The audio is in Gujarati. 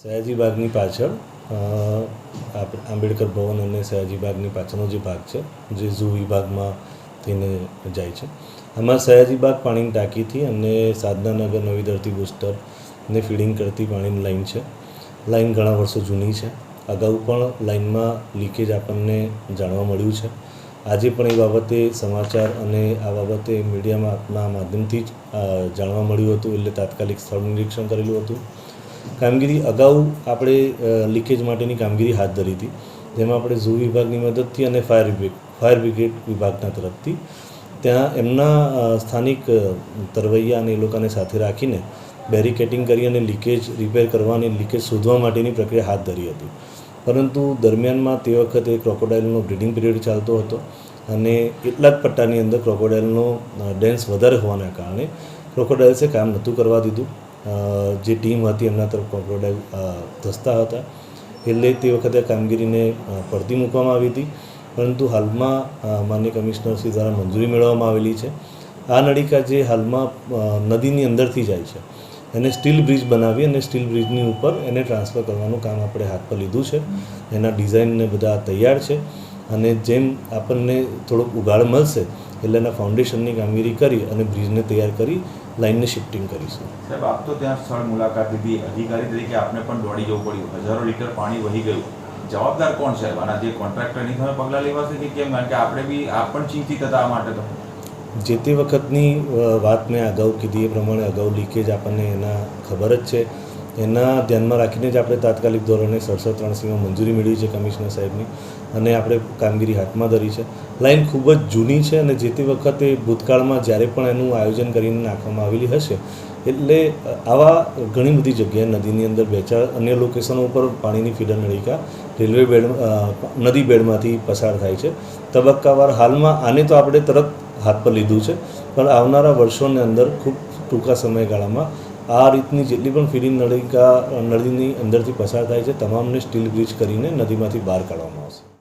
સયાજી બાગની પાછળ આંબેડકર ભવન અને સયાજી બાગની પાછળનો જે ભાગ છે જે ઝૂ વિભાગમાં થઈને જાય છે. આમાં સયાજી બાગ પાણીની ટાંકીથી અને સાધનાનગર નવી ધરતી બુસ્ટરને ફીડિંગ કરતી પાણીની લાઈન છે. લાઈન ઘણા વર્ષો જૂની છે. અગાઉ પણ લાઈનમાં લીકેજ આપણને જાણવા મળ્યું છે. આજે પણ એ બાબતે સમાચાર અને આ બાબતે મીડિયામાં આપના માધ્યમથી જ જાણવા મળ્યું હતું, એટલે તાત્કાલિક સ્થળ નિરીક્ષણ કરેલું હતું. કામગીરી અગાઉ આપણે લીકેજ માટેની કામગીરી હાથ ધરી હતી, જેમાં આપણે ઝૂ વિભાગની મદદથી અને ફાયર બ્રિગેડ વિભાગના તરફથી ત્યાં એમના સ્થાનિક તરવૈયા અને એ લોકોને સાથે રાખીને બેરિકેટિંગ કરી અને લીકેજ રિપેર કરવાની, લીકેજ શોધવા માટેની પ્રક્રિયા હાથ ધરી હતી. પરંતુ દરમિયાનમાં તે વખતે ક્રોકોડાઇલનો બ્રીડિંગ પિરિયડ ચાલતો હતો અને એટલા જ પટ્ટાની અંદર ક્રોકોડાઇલનો ડેન્સ વધારે હોવાના કારણે ક્રોકોડાઇલ્સે કામ નહોતું કરવા દીધું. જે ટીમ હતી એમના તરફ ક્રોકોડાઇલ ધસતા હતા, એટલે તે વખતે કામગીરીને પડતી મૂકવામાં આવી હતી. પરંતુ હાલમાં માનનીય કમિશનરશ્રી દ્વારા મંજૂરી મેળવવામાં આવેલી છે. આ નળિકા જે હાલમાં નદીની અંદરથી જાય છે એને સ્ટીલ બ્રિજ બનાવી અને સ્ટીલ બ્રિજની ઉપર એને ટ્રાન્સફર કરવાનું કામ આપણે હાથ પર લીધું છે. એના ડિઝાઇનને બધા તૈયાર છે અને જેમ આપણને થોડોક ઉગાડ મળશે એટલે એના ફાઉન્ડેશનની કામગીરી કરી અને બ્રિજને તૈયાર કરી લાઇનને શિફ્ટિંગ કરીશું. સાહેબ, આપ તો ત્યાં સ્થળ મુલાકાત લીધી, અધિકારી તરીકે આપને પણ દોડી જવું પડ્યું, હજારો લીટર પાણી વહી ગયું. જવાબદાર કોણ છે? આના જે કોન્ટ્રાક્ટરની સામે પગલાં લેવાશે કે કેમ? કારણ કે આપણે બી આપ પણ ચિંતિત હતા આ માટે. તો જે તે વખતની વાત મેં અગાઉ કીધી એ પ્રમાણે અગાઉ લીકેજ આપણને એના ખબર જ છે. એના ધ્યાનમાં રાખીને જ આપણે તાત્કાલિક ધોરણે 6783 મંજૂરી મેળવી છે કમિશનર સાહેબની અને આપણે કામગીરી હાથમાં ધરી છે. લાઈન ખૂબ જ જૂની છે અને જે તે વખતે ભૂતકાળમાં જ્યારે પણ એનું આયોજન કરીને નાખવામાં આવેલી હશે, એટલે આવા ઘણી બધી જગ્યાએ નદીની અંદર 2-4 અન્ય લોકેશનો ઉપર પાણીની ફીડર નળિકા રેલવે બેડ નદી બેડમાંથી પસાર થાય છે તબક્કાવાર. હાલમાં આને તો આપણે તરત હાથ પર લીધું છે, પણ આવનારા વર્ષોની અંદર ખૂબ ટૂંકા સમયગાળામાં આ રીતની જેટલી પણ ફીડિંગ નળિકા નદીની અંદરથી પસાર થાય છે તમામને સ્ટીલ બ્રિજ કરીને નદીમાંથી બહાર કાઢવામાં આવશે.